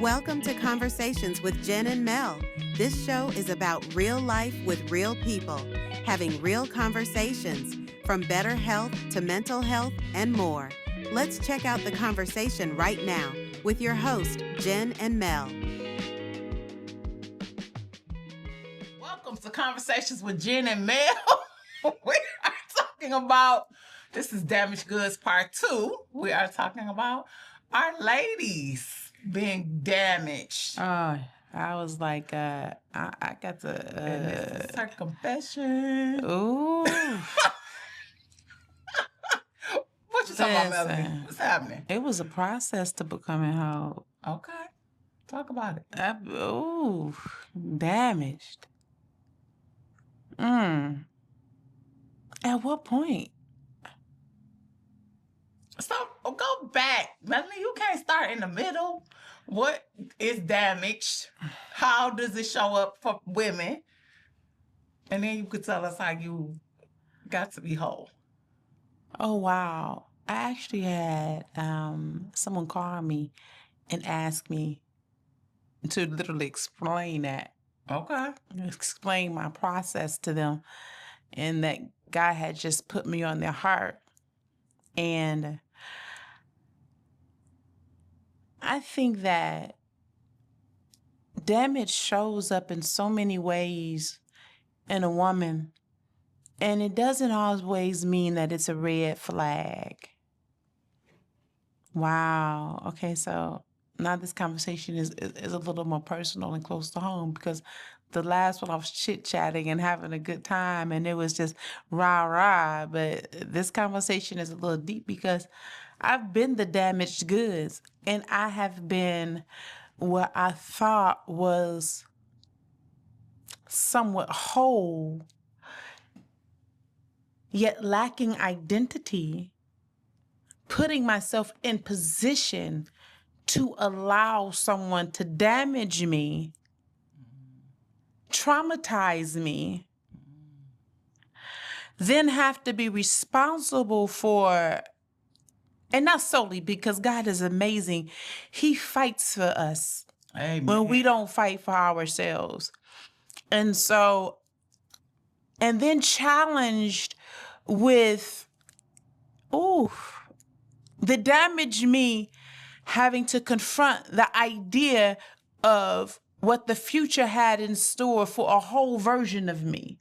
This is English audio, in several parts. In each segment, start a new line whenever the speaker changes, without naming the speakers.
Welcome to Conversations with Jen and Mel. This show is about real life with real people, having real conversations, from better health to mental health and more. Let's check out the conversation right now with your host, Jen and Mel.
Welcome to Conversations with Jen and Mel. We are talking about, this is Damaged Goods Part 2. We are talking about our ladies being damaged.
Oh, I was like, I got
And this
to.
is her confession.
Ooh,
What you talking about, Melanie?
Listen.
What's happening?
it was a process to becoming hoe.
Okay. Talk about it.
Ooh, damaged. At what point?
So go back. Melanie, you can't start in the middle. What is damaged? How does it show up for women? And then you could tell us how you got to be whole.
Oh wow! I actually had someone call me and ask me to literally explain that,
Okay.
explain my process to them, and that God had just put me on their heart. And I think that damage shows up in so many ways in a woman, and it doesn't always mean that it's a red flag. Wow. Okay, so now this conversation is a little more personal and close to home, because the last one I was chit-chatting and having a good time and it was just rah-rah. But this conversation is a little deep because I've been the damaged goods, and I have been what I thought was somewhat whole, yet lacking identity, putting myself in position to allow someone to damage me, traumatize me, then have to be responsible for, and not solely because God is amazing. He fights for us
Amen.
when we don't fight for ourselves. And so, and then challenged with, the damage me having to confront the idea of what the future had in store for a whole version of me.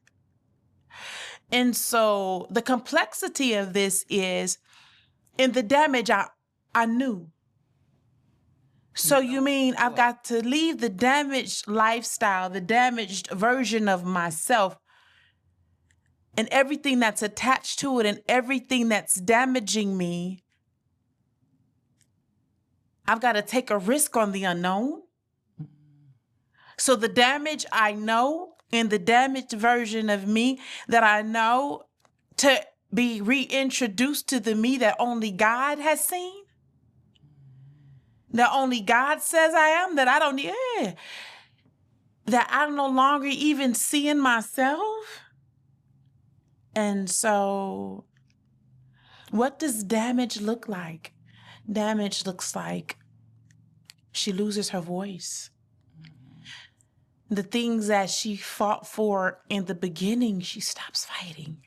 And so the complexity of this is, in the damage, I knew. So you mean I've got to leave the damaged lifestyle, the damaged version of myself, and everything that's attached to it and everything that's damaging me. I've got to take a risk on the unknown. So the damage I know, and the damaged version of me that I know, to be reintroduced to the me that only God has seen, that only God says I am, that I don't need, that I no longer even see in myself. And so what does damage look like? Damage looks like she loses her voice. The things that she fought for in the beginning, she stops fighting.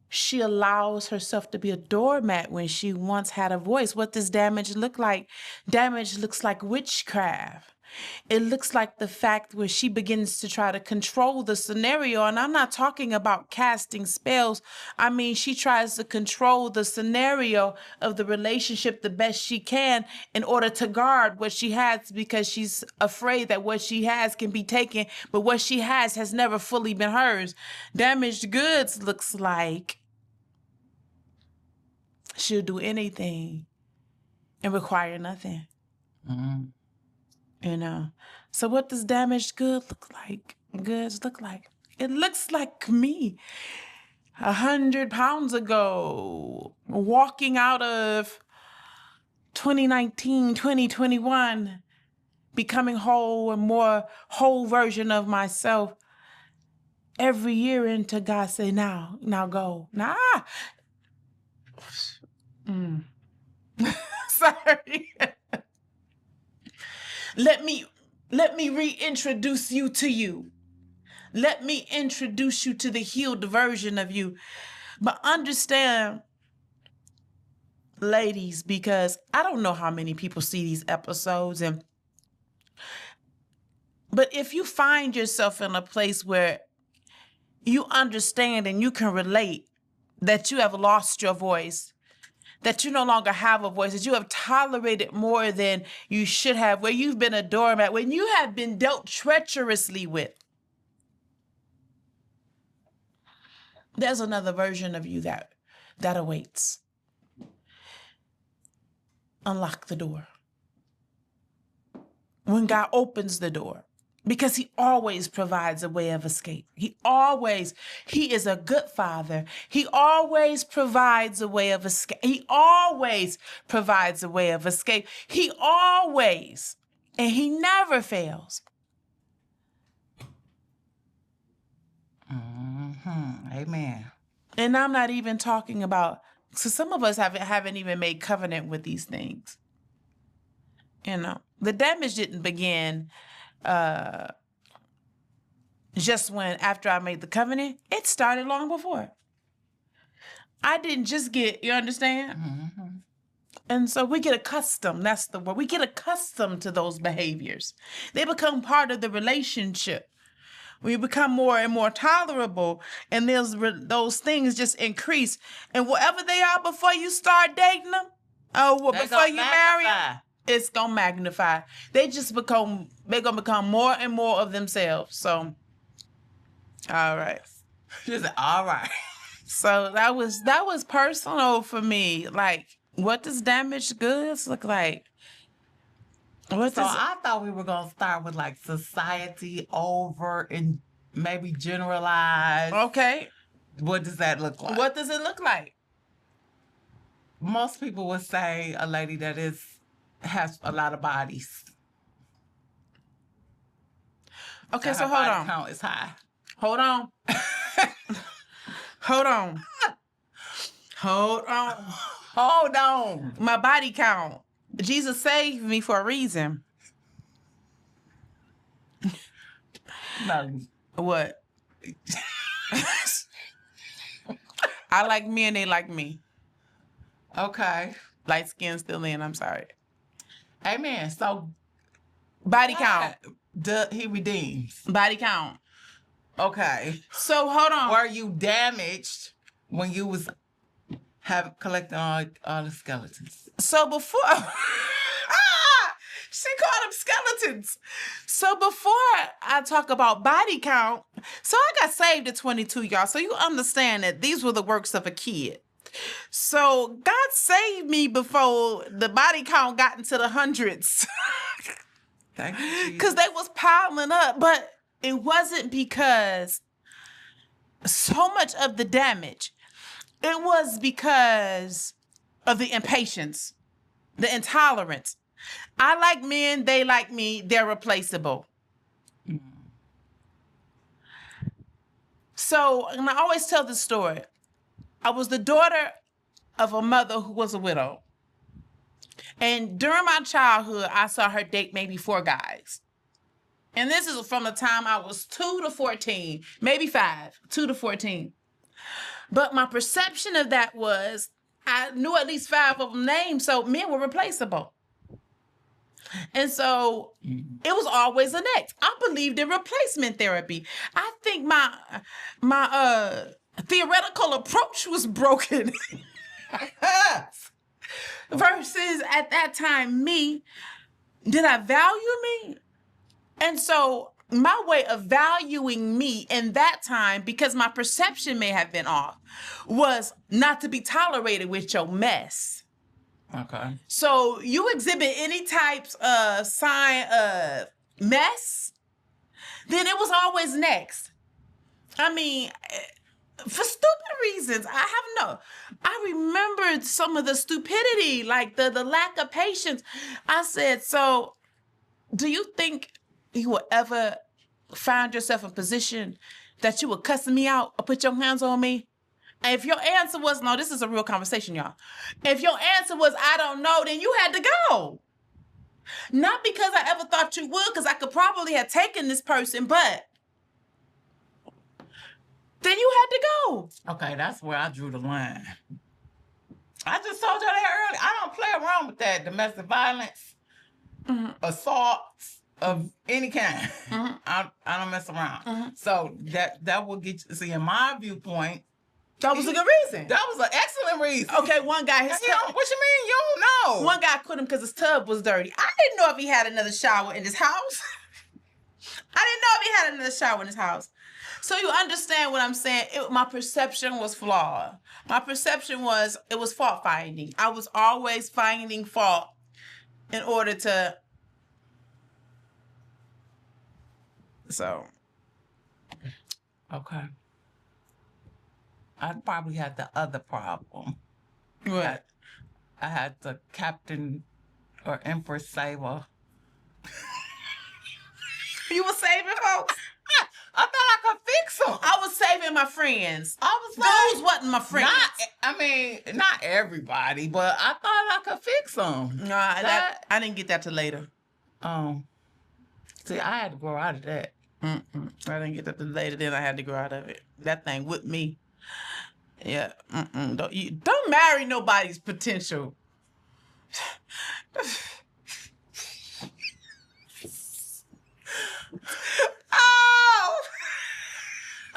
She allows herself to be a doormat when she once had a voice. What does damage look like? Damage looks like witchcraft. It looks like the fact where she begins to try to control the scenario. And I'm not talking about casting spells. I mean, she tries to control the scenario of the relationship the best she can in order to guard what she has, because she's afraid that what she has can be taken, but what she has never fully been hers. Damaged goods looks like she'll do anything and require nothing. You know, so what does damaged goods look like? It looks like me 100 pounds ago, walking out of 2019, 2021, becoming whole and more whole version of myself. Every year into God say, now go. So sorry. Let me reintroduce you to you. Let me introduce you to the healed version of you. But understand, ladies, because I don't know how many people see these episodes, but if you find yourself in a place where you understand and you can relate that you have lost your voice, that you no longer have a voice, that you have tolerated more than you should have, where you've been a doormat, when you have been dealt treacherously with, there's another version of you that awaits. Unlock the door. When God opens the door, because he always provides a way of escape. He is a good father. He always provides a way of escape. He always provides a way of escape. He always, and he never fails.
Amen.
And I'm not even talking about, so some of us haven't even made covenant with these things. You know, the damage didn't begin just after I made the covenant. It started long before. I didn't just you understand?
Mm-hmm.
And so we get accustomed, that's the word. We get accustomed to those behaviors. They become part of the relationship. We become more and more tolerable, and those things just increase. And whatever they are before you start dating them, before you marry them, it's going to magnify. They're going to become more and more of themselves. So, all right.
Just all right.
So that was personal for me. Like, what does damaged goods look like?
I thought we were going to start with like society over and maybe generalize.
Okay.
What does that look like?
What does it look like?
Most people would say a lady that has a lot of bodies.
Okay, so hold on.
Count is high.
Hold on. Hold on. Hold on.
Hold on.
My body count. Jesus saved me for a reason.
No.
What? I like men, they like me.
Okay.
Light skin still in, I'm sorry.
Amen. So
body count.
He redeems.
Body count.
Okay.
So hold on.
Were you damaged when you was collecting all the skeletons?
So before she called them skeletons. So before I talk about body count, so I got saved at 22, y'all. So you understand that these were the works of a kid. So God saved me before the body count got into the hundreds.
Thank you.
Because they was piling up, but it wasn't because so much of the damage. It was because of the impatience, the intolerance. I like men, they like me, they're replaceable. Mm. So, and I always tell this story. I was the daughter of a mother who was a widow. And during my childhood, I saw her date maybe 4 guys. And this is from the time I was 2 to 14, maybe 5, 2 to 14. But my perception of that was I knew at least 5 of them names, so men were replaceable. And so it was always the next. I believed in replacement therapy. I think my theoretical approach was broken. Versus at that time, did I value me? And so my way of valuing me in that time, because my perception may have been off, was not to be tolerated with your mess.
Okay. So
you exhibit any types of sign of mess, then it was always next. I mean, for stupid reasons. I remembered some of the stupidity, like the lack of patience. I said, so do you think you will ever find yourself in a position that you would cuss me out or put your hands on me if your answer was no, this is a real conversation, y'all. If your answer was I don't know, then you had to go. Not because I ever thought you would, because I could probably have taken this person, but then you had to go.
Okay, that's where I drew the line. I just told you that earlier. I don't play around with that domestic violence, assaults of any kind. I don't mess around. So that will get you. See, in my viewpoint,
That was a good reason.
that was an excellent reason.
Okay, one guy,
What you mean? You don't know?
one guy quit him because his tub was dirty. I didn't know if he had another shower in his house. I didn't know if he had another shower in his house. So you understand what I'm saying? My perception was flawed. My perception was, it was fault finding. I was always finding fault in order to... So...
Okay. I probably had the other problem.
What?
I had the captain or empress saver.
You were saving folks?
I thought I could fix them.
I was saving my friends.
I was like,
Those wasn't my friends.
not everybody, but I thought I could fix them.
Nah, I didn't get that till later.
See, I had to grow out of that.
I didn't get that till later. Then I had to grow out of it. That thing with me. Yeah. Don't marry nobody's potential. Oh!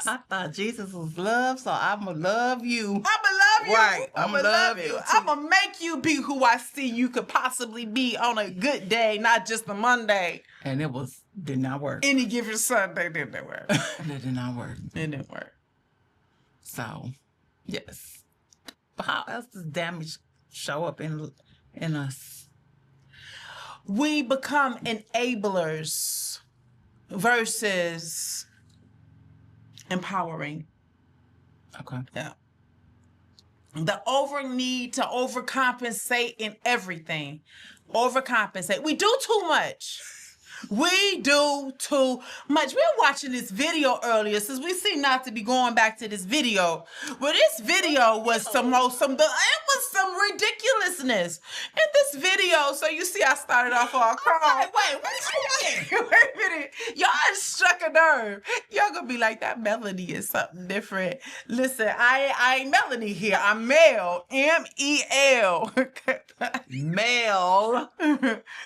I thought Jesus was love, so I'ma love you.
I'ma love you.
Right.
I'ma love you. I'ma make you be who I see you could possibly be on a good day, not just a Monday.
And it did not work.
Any given Sunday didn't work.
It did not work.
It didn't work.
So, yes. But how else does damage show up in us?
We become enablers versus empowering.
Okay.
Yeah. The over need to overcompensate in everything. Overcompensate. We do too much. We do too much. We were watching this video earlier, since we seem not to be going back to this video. Well, this video was it was some ridiculousness in this video. So you see, I started off all crying. Wait a minute. Y'all struck a nerve. Y'all gonna be like, that Melanie is something different. Listen, I ain't Melanie here. I'm Mel. M-E-L.
Male.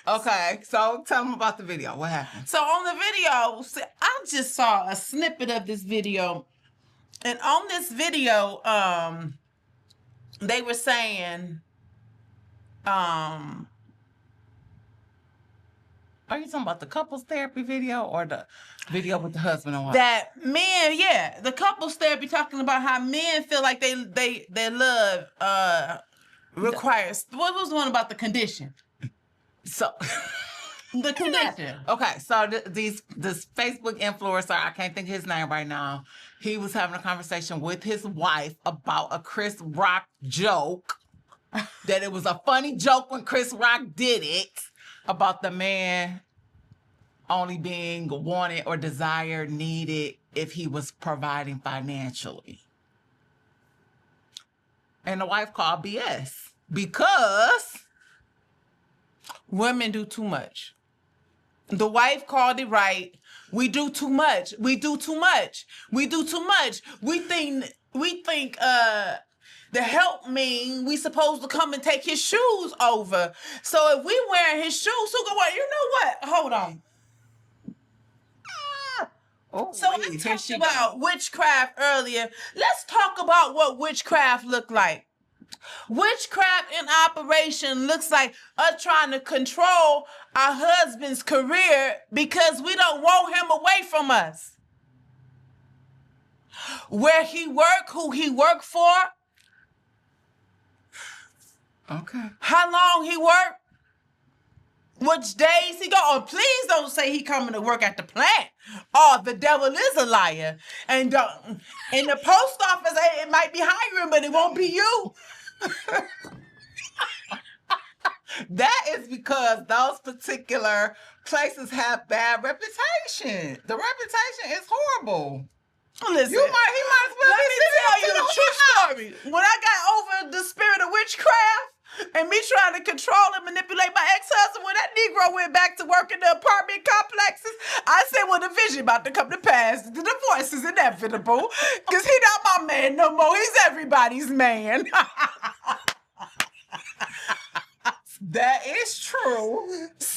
Okay, so tell them about the video. What happened?
So on the video, I just saw a snippet of this video. And on this video, they were saying,
are you talking about the couples therapy video or the video with the husband and wife?
that men, the couples therapy, talking about how men feel like their love requires. What was the one about the condition?
So
The condition.
Okay, so this Facebook influencer, I can't think of his name right now. He was having a conversation with his wife about a Chris Rock joke. That it was a funny joke when Chris Rock did it about the man only being wanted or desired, needed if he was providing financially. And the wife called BS because
women do too much. The wife called it right. We do too much. We do too much. We do too much. We think the help mean we supposed to come and take his shoes over. So if we wearing his shoes, who go wear? You know what? Hold on. So I talked about witchcraft earlier. Let's talk about what witchcraft look like. Witchcraft in operation looks like us trying to control our husband's career because we don't want him away from us. Where he work, who he work for.
Okay.
How long he work. Which days he go. Oh, please don't say he coming to work at the plant. Oh, the devil is a liar. And in the post office, it might be hiring, but it won't be you.
That is because those particular places have bad reputation. The reputation is horrible.
Listen,
He might as well
let
be
me
sitting
tell you a true story. When I got over the spirit of witchcraft and me trying to control and manipulate my ex-husband, when that Negro went back to work in the apartment complexes, I said, well, the vision about to come to pass. The divorce is inevitable because he not my man no more. He's everybody's man.
That is true.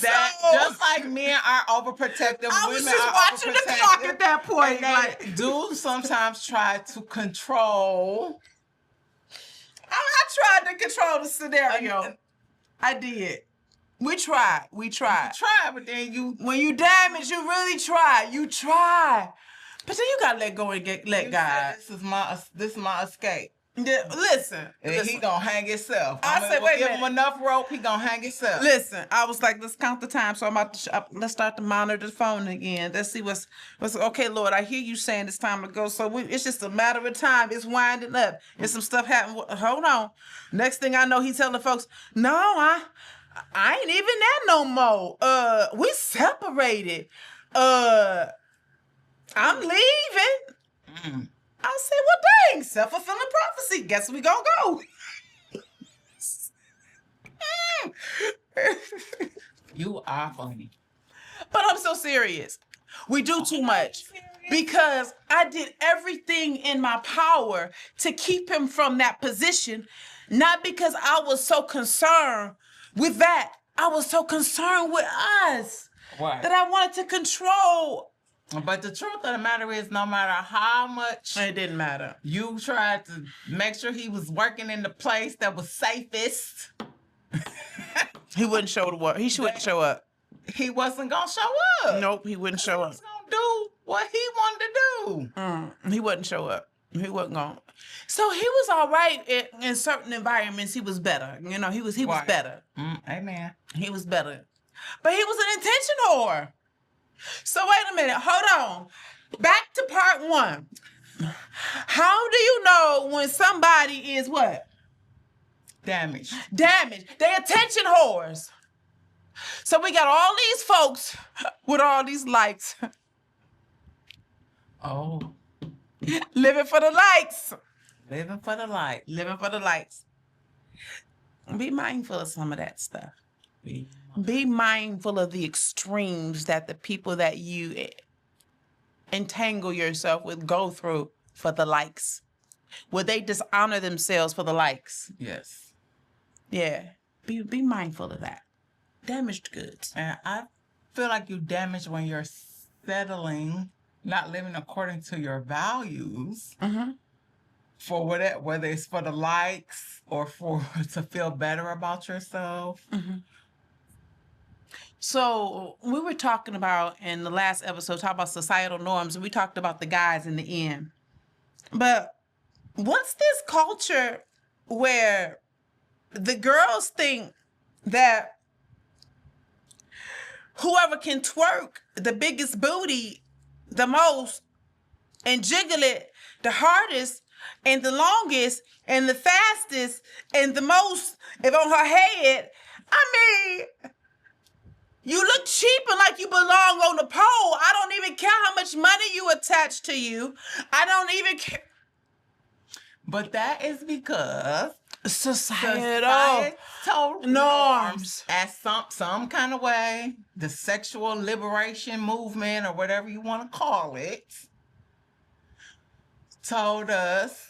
That
So-
just like men are overprotective,
I
women
was just
are
watching the
overprotective,
clock at that point.
and they do sometimes try to control.
I tried to control the scenario. I did. We tried.
Try, but then you
When you damage, you really try. You try. But then you gotta let go and let God.
said, this is my escape.
Yeah, listen.
And he gonna hang himself.
I said, wait a
give him
minute.
enough rope, he gonna hang himself.
Listen, I was like, let's count the time. So I'm about to let's start to monitor the phone again. Let's see what's okay, Lord. I hear you saying it's time to go. So it's just a matter of time. It's winding up. There's some stuff happening. Hold on. Next thing I know, he's telling folks, no, I ain't even that no more. We separated. I'm leaving. I said, well, dang, self-fulfilling prophecy. Guess we gonna go.
You are funny.
But I'm so serious. We do too much. Because I did everything in my power to keep him from that position. Not because I was so concerned with that. I was so concerned with us.
Right.
That I wanted to control.
But the truth of the matter is, no matter how much
It didn't matter.
you tried to make sure he was working in the place that was safest,
He wouldn't show the work. He wouldn't show up.
he wasn't gonna show up.
Nope, he wouldn't show
He
up.
was gonna do what he wanted to do.
He wouldn't show up. He wasn't going. So he was all right in certain environments. He was better. You know, he was
Right.
better.
Amen.
He was better. But he was an intention whore. So wait a minute. Hold on. Back to part 1. How do you know when somebody is what?
Damage.
Damaged. They attention whores. So we got all these folks with all these likes.
Oh,
Living for the likes.
living for the light.
Living for the likes. Be mindful of some of that stuff. Be mindful of the extremes that the people that you entangle yourself with go through for the likes. Will they dishonor themselves for the likes?
Yes.
Yeah. Be mindful of that. Damaged goods.
And I feel like you damage when you're settling, not living according to your values. For whether it's for the likes or for to feel better about yourself.
So we were talking about in the last episode, talk about societal norms, and we talked about the guys in the end. But what's this culture where the girls think that whoever can twerk the biggest booty the most and jiggle it the hardest and the longest and the fastest and the most if on her head, I mean, you look cheap and like you belong on the pole. I don't even care how much money you attach to you. I don't even care.
But that is because
Societal
norms as some kind of way, the sexual liberation movement or whatever you want to call it, told us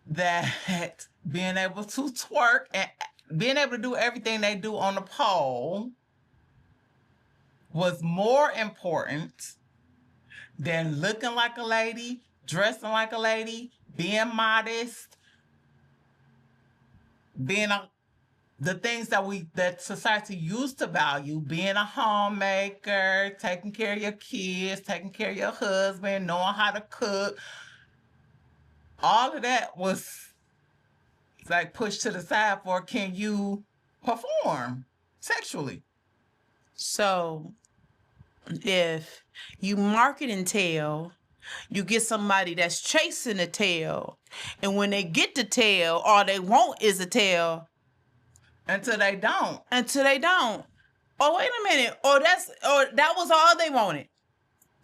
that being able to twerk and being able to do everything they do on the pole was more important than looking like a lady, dressing like a lady, being modest, being the things that society used to value, being a homemaker, taking care of your kids, taking care of your husband, knowing how to cook. All of that was like pushed to the side for can you perform sexually?
So if you market and tail, you get somebody that's chasing the tail, and when they get the tail, all they want is a tail.
Until they don't.
Oh, wait a minute. Or that was all they wanted.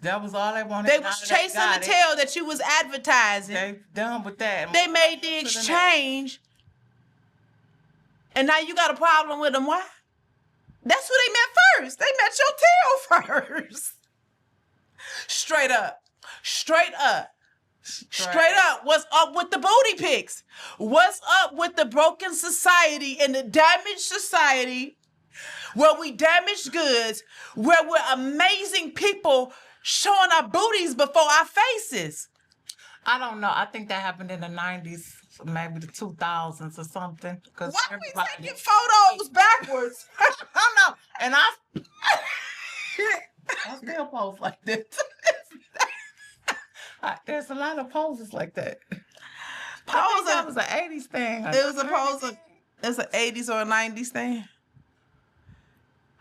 That was all they wanted.
They
Now
was
that
chasing
got
the
it,
tail that you was advertising.
They done with that.
They made the
To next.
exchange. And now you got a problem with them. Why? That's what they meant first. They met your tail first. Straight up. Straight up. Straight up. What's up with the booty pics? What's up with the broken society and the damaged society where we damaged goods, where we're amazing people showing our booties before our faces?
I don't know. I think that happened in the 90s, maybe the 2000s or something.
Why are we taking photos backwards?
I don't know. And I still pose like this. There's a lot of poses like that. I think that was an 80s thing.
It was a pose. It's an 80s or a 90s thing.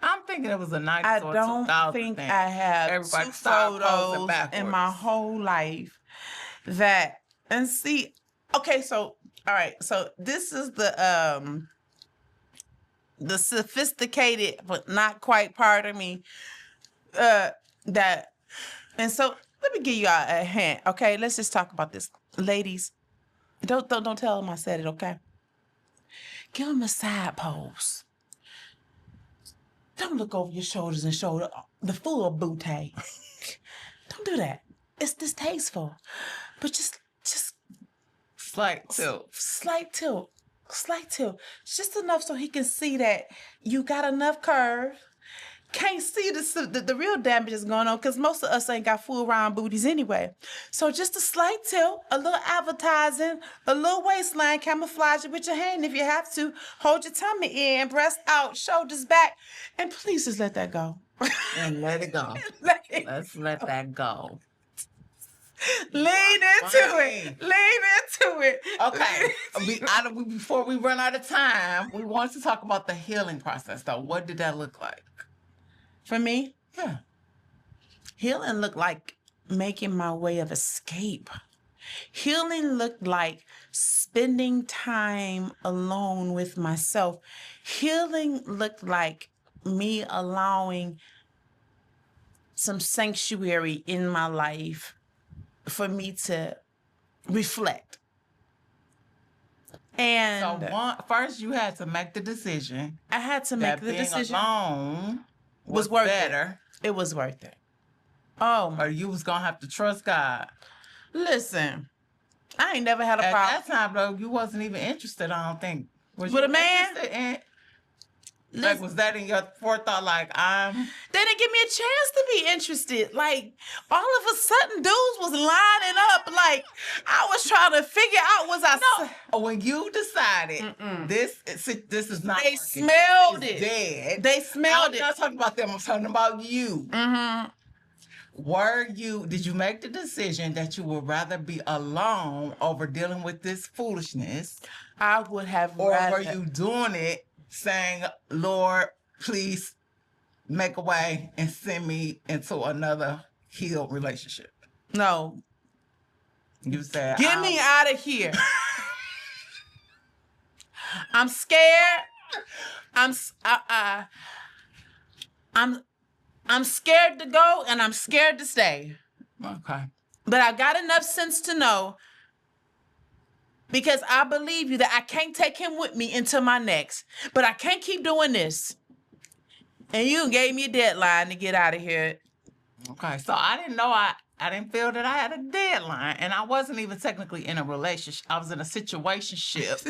I'm thinking it was a 90s
I
or
don't
2000
think
thing.
I have
Everybody
two
started posing
photos
backwards.
in my whole life that, and see, okay, so, all right, so this is the sophisticated, but not quite part of me, that, and so let me give you a hint, okay? Let's just talk about this. Ladies, don't tell them I said it, okay? Give them a side pose. Don't look over your shoulders and show the full booty. Don't do that. It's distasteful. But just
Slight tilt.
Slight tilt. Just enough so he can see that you got enough curve. Can't see the real damage is going on because most of us ain't got full round booties anyway. So just a slight tilt, a little advertising, a little waistline, camouflage it with your hand if you have to. Hold your tummy in, breast out, shoulders back, and please just let that go.
And let it go. Let's let that go.
Lean into it.
Okay. Before we run out of time, we want to talk about the healing process, though. What did that look like?
For me,
Yeah.
healing looked like making my way of escape. Healing looked like spending time alone with myself. Healing looked like me allowing some sanctuary in my life for me to reflect. And
So first you had to make the decision
I had to make
that
the
being
decision.
alone
Was worth
better.
It was worth it. Oh,
Or you was gonna have to trust God.
listen, I ain't never had a
At
problem.
that time, though, you wasn't even interested. I don't think. Was
With
you
a man?
interested in- Like,
Listen,
was that in your forethought? Like, I'm.
they didn't give me a chance to be interested. Like, all of a sudden, dudes was lining up. Like, I was trying to figure out, was I...
When you decided this is not.
They
working,
smelled
this is
it.
Dead.
They smelled
I'm
it.
not talking about them. I'm talking about you.
Mm-hmm.
Did you make the decision that you would rather be alone over dealing with this foolishness?
I would have
Or
rather...
were you doing it saying, Lord, please make a way and send me into another healed relationship?
No.
You said,
Get me out of here. I'm scared. I'm scared to go and I'm scared to stay.
Okay.
But I got enough sense to know, because I believe you, that I can't take him with me into my next. But I can't keep doing this. And you gave me a deadline to get out of here.
Okay. So I didn't know I didn't feel that I had a deadline. And I wasn't even technically in a relationship. I was in a situationship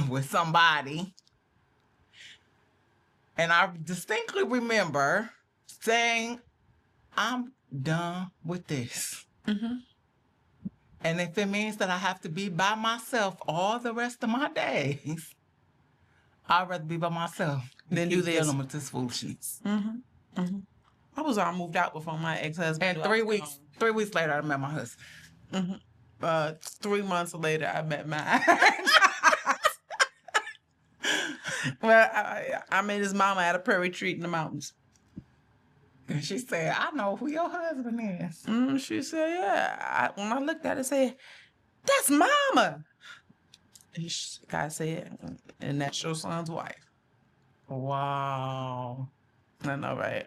with somebody. And I distinctly remember saying, I'm done with this.
Mm-hmm.
And if it means that I have to be by myself all the rest of my days, I'd rather be by myself
Than
keep
do this.
dealing with this foolishness.
Mm-hmm. Mm-hmm. I was all moved out before my ex-husband.
And 3 weeks later, I met my husband.
Mm-hmm. 3 months later, I met mine. Well, I met his mama at a prayer retreat in the mountains.
And she said, I know who your husband is.
She said, yeah. When I looked at it, I said, that's mama. God said, and that's your son's wife.
Wow.
I know, right?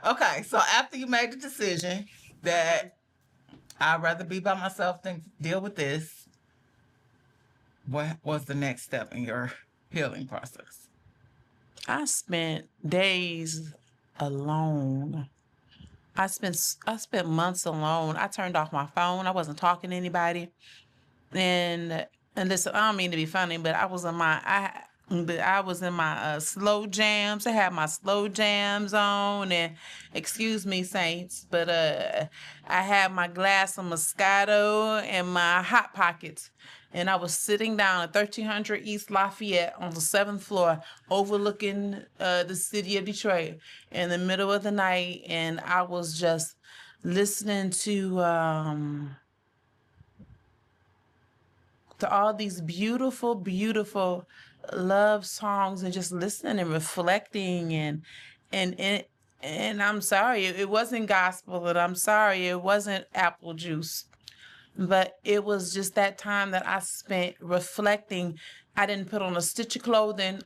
Okay, so after you made the decision that I'd rather be by myself than deal with this, what was the next step in your healing process?
I spent days alone. I spent months alone. I turned off my phone. I wasn't talking to anybody. And listen, I don't mean to be funny, but I was in my slow jams. I had my slow jams on, and excuse me, saints, but I had my glass of Moscato and my hot pockets, and I was sitting down at 1300 East Lafayette on the 7th floor, overlooking the city of Detroit in the middle of the night, and I was just listening to all these beautiful, beautiful love songs and just listening and reflecting and and I'm sorry, it wasn't gospel, and I'm sorry, it wasn't apple juice, but it was just that time that I spent reflecting. I didn't put on a stitch of clothing.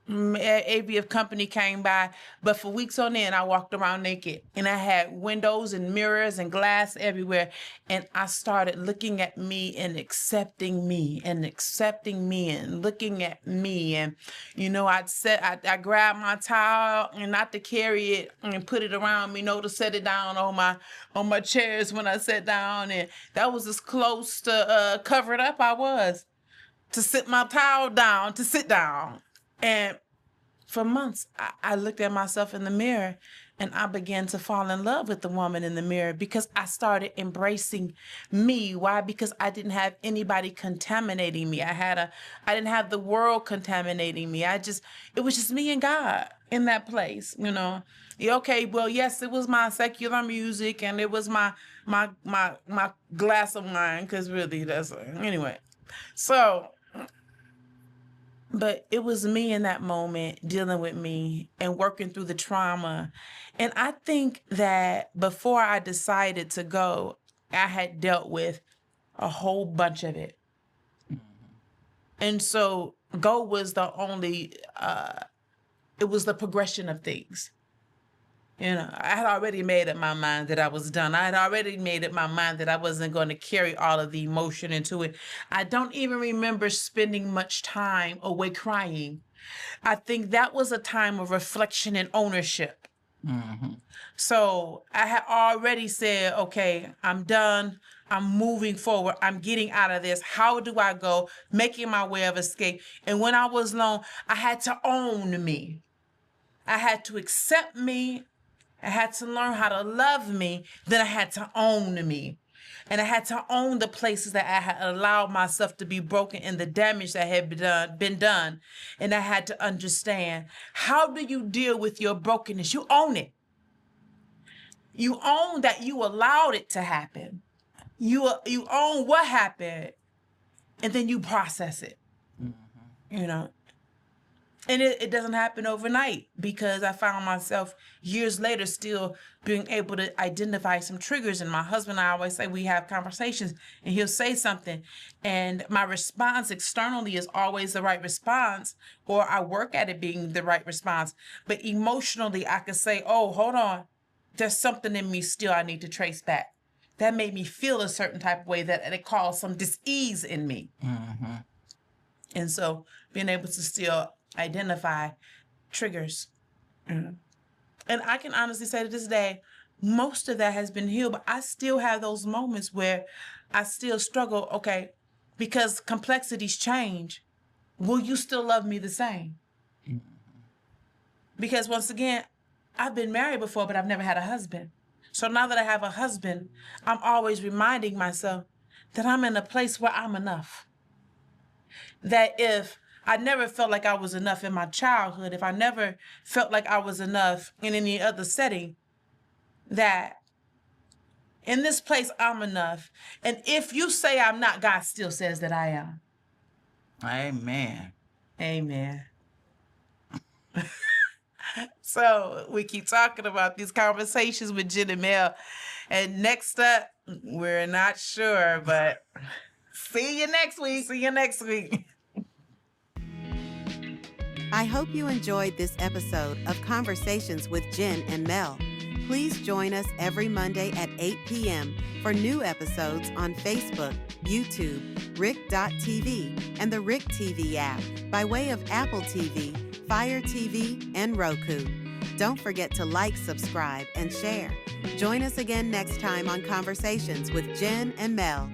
AVF company came by, but for weeks on end, I walked around naked, and I had windows and mirrors and glass everywhere. And I started looking at me and accepting me and accepting me and looking at me. And, I grabbed my towel, and not to carry it and put it around me, no, to set it down on my chairs when I sat down. And that was as close to covered up I was, to sit my towel down, to sit down. And for months, I looked at myself in the mirror, and I began to fall in love with the woman in the mirror because I started embracing me. Why? Because I didn't have anybody contaminating me. I didn't have the world contaminating me. It was just me and God in that place, Yeah, okay, well, yes, it was my secular music, and it was my glass of wine, because really anyway. So, but it was me in that moment dealing with me and working through the trauma. And I think that before I decided to go, I had dealt with a whole bunch of it. And so go was it was the progression of things. I had already made up my mind that I was done. I had already made up my mind that I wasn't going to carry all of the emotion into it. I don't even remember spending much time away crying. I think that was a time of reflection and ownership. So I had already said, okay, I'm done. I'm moving forward. I'm getting out of this. How do I go? Making my way of escape. And when I was alone, I had to own me. I had to accept me. I had to learn how to love me. Then I had to own me. And I had to own the places that I had allowed myself to be broken and the damage that had been done. And I had to understand, how do you deal with your brokenness? You own it. You own that you allowed it to happen. You own what happened, and then you process it. And it doesn't happen overnight, because I found myself years later still being able to identify some triggers. And my husband and I always say, we have conversations, and he'll say something, and my response externally is always the right response, or I work at it being the right response. But emotionally, I could say, oh, hold on, there's something in me still I need to trace back. That made me feel a certain type of way that it caused some dis-ease in me. And so being able to still identify triggers. And I can honestly say to this day, most of that has been healed, but I still have those moments where I still struggle, okay, because complexities change. Will you still love me the same? Because once again, I've been married before, but I've never had a husband. So now that I have a husband, I'm always reminding myself that I'm in a place where I'm enough. That if I never felt like I was enough in my childhood, if I never felt like I was enough in any other setting, that in this place I'm enough. And if you say I'm not, God still says that I am.
Amen.
Amen. So we keep talking about these conversations with Jen and Mel. And next up, we're not sure, but see you next week. See you next week.
I hope you enjoyed this episode of Conversations with Jen and Mel. Please join us every Monday at 8 p.m. for new episodes on Facebook, YouTube, Rick.tv, and the Rick TV app by way of Apple TV, Fire TV, and Roku. Don't forget to like, subscribe, and share. Join us again next time on Conversations with Jen and Mel.